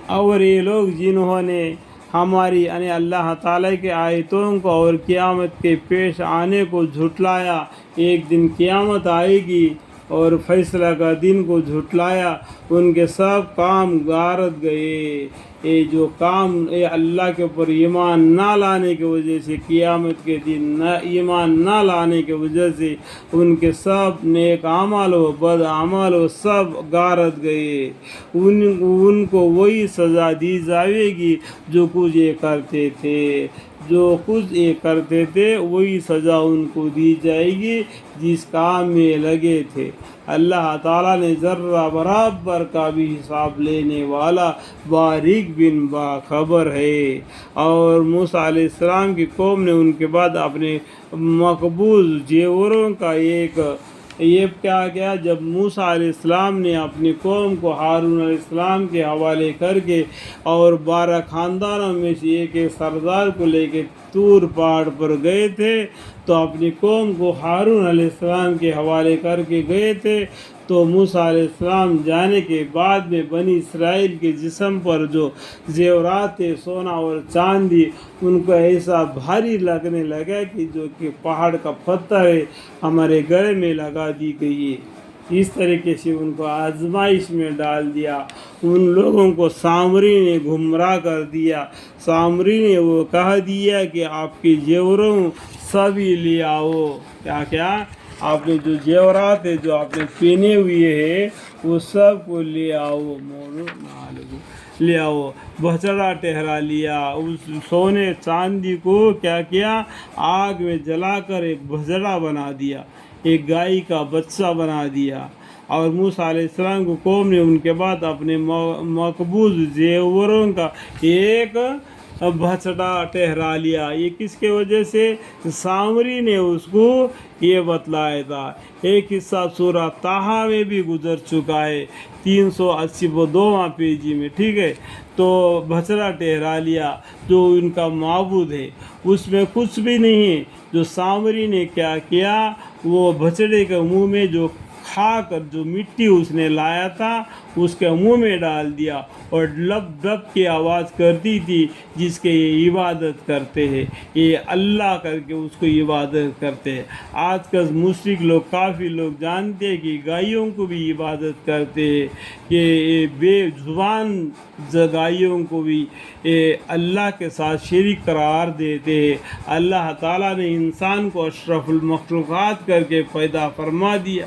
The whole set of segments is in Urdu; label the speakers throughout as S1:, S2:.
S1: اور یہ لوگ جنہوں نے ہماری یعنی اللہ تعالیٰ کے آیتوں کو اور قیامت کے پیش آنے کو جھٹلایا، ایک دن قیامت آئے گی اور فیصلہ کا دن کو جھٹلایا، ان کے سب کام غارت گئے۔ یہ جو کام اللہ کے اوپر ایمان نہ لانے کی وجہ سے، قیامت کے دن نہ ایمان نہ لانے کی وجہ سے ان کے سب نیک اعمال و بد اعمال و سب غارت گئے۔ ان کو وہی سزا دی جائے گی جو کچھ یہ کرتے تھے، جو کچھ یہ کرتے تھے وہی سزا ان کو دی جائے گی جس کام میں لگے تھے۔ اللہ تعالیٰ نے ذرہ برابر کا بھی حساب لینے والا باریک بن باخبر ہے۔ اور موسیٰ علیہ السلام کی قوم نے ان کے بعد اپنے مقبوض زیوروں کا یہ کیا کیا، جب موسیٰ علیہ السلام نے اپنی قوم کو ہارون علیہ السلام کے حوالے کر کے اور 12 خاندانوں میں سے ایک سردار کو لے کے طور پہاڑ پر گئے تھے، تو اپنی قوم کو ہارون علیہ السلام کے حوالے کر کے گئے تھے، تو موسیٰ علیہ السلام جانے کے بعد میں بنی اسرائیل کے جسم پر جو زیورات تھے، سونا اور چاندی، ان کو ایسا بھاری لگنے لگا کہ جو کہ پہاڑ کا پتھر ہے ہمارے گلے میں لگا دی گئی ہے۔ اس طریقے سے ان کو آزمائش میں ڈال دیا۔ ان لوگوں کو سامری نے گمراہ کر دیا۔ سامری نے وہ کہہ دیا کہ آپ کے زیوروں سبھی لے آؤ، کیا آپ نے جو زیورات ہے جو آپ نے پہنے ہوئے ہیں وہ سب کو لے آؤ، لے آؤ۔ بچڑا ٹھہرا لیا، اس سونے چاندی کو کیا کیا، آگ میں جلا کر ایک بچڑا بنا دیا، ایک گائے کا بچہ بنا دیا۔ اور موسیٰ علیہ السلام کو قوم نے ان کے بعد اپنے مقبوض زیوروں کا ایک بچڑا ٹھہرا لیا۔ یہ کس کے وجہ سے؟ سامری نے اس کو یہ بتلایا تھا۔ ایک حصہ سورہ طٰہٰ میں بھی گزر چکا ہے، 382واں پیجی میں، ٹھیک ہے۔ تو بچڑا ٹھہرا لیا جو ان کا معبود ہے، اس میں کچھ بھی نہیں ہے۔ جو سامری نے کیا کیا، وہ بچڑے کے منہ میں جو کھا کر جو مٹی اس نے لایا تھا اس کے منہ میں ڈال دیا، اور لب ڈب کی آواز کرتی تھی جس کے یہ عبادت کرتے ہیں، یہ اللہ کر کے اس کو عبادت کرتے ہیں۔ آج کل مشرک لوگ، کافی لوگ جانتے ہیں کہ گائیوں کو بھی عبادت کرتے ہیں، کہ بے زبان گائیوں کو بھی اللہ کے ساتھ شریک قرار دیتے ہیں۔ اللہ تعالیٰ نے انسان کو اشرف المخلوقات کر کے پیدا فرما دیا،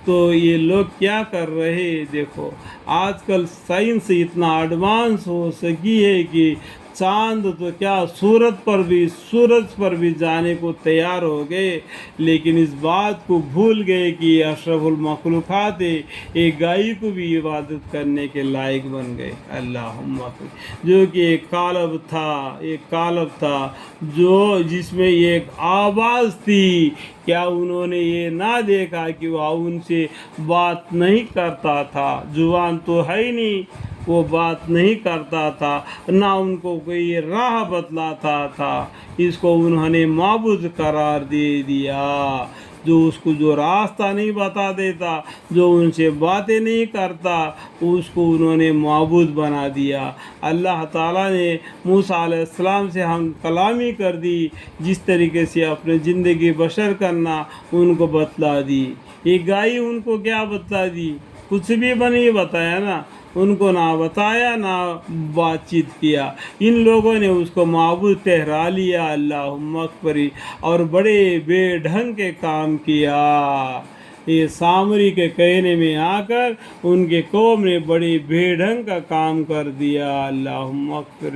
S1: تو یہ لوگ کیا کر رہے ہیں؟ دیکھو آج کل سائنس اتنا ایڈوانس ہو سکی ہے کہ چاند تو کیا سورج پر بھی جانے کو تیار ہو گئے، لیکن اس بات کو بھول گئے کہ یہ اشرف المخلوقات ہے، ایک گائے کو بھی عبادت کرنے کے لائق بن گئے۔ اللہم جو کہ ایک قالب تھا جو جس میں ایک آواز تھی، کیا انہوں نے یہ نہ دیکھا کہ وہ ان سے بات نہیں کرتا تھا؟ زبان تو ہے ہی نہیں، وہ بات نہیں کرتا تھا، نہ ان کو کوئی راہ بتلاتا تھا، اس کو انہوں نے معبود قرار دے دیا۔ جو اس کو جو راستہ نہیں بتا دیتا، جو ان سے باتیں نہیں کرتا، اس کو انہوں نے معبود بنا دیا۔ اللہ تعالیٰ نے موسیٰ علیہ السلام سے ہم کلامی کر دی، جس طریقے سے اپنے زندگی بسر کرنا ان کو بتلا دی۔ یہ گائے ان کو کیا بتلا دی؟ کچھ بھی نہیں بتایا نا، ان کو نہ بتایا نہ بات چیت کیا۔ ان لوگوں نے اس کو معبود ٹھہرا لیا، اللہم اکبر، اور بڑے بے ڈھنگ کے کام کیا۔ یہ سامری کے کہنے میں آ کر ان کے قوم نے بڑے بے ڈھنگ کا کام کر دیا۔ اللہم اکبر۔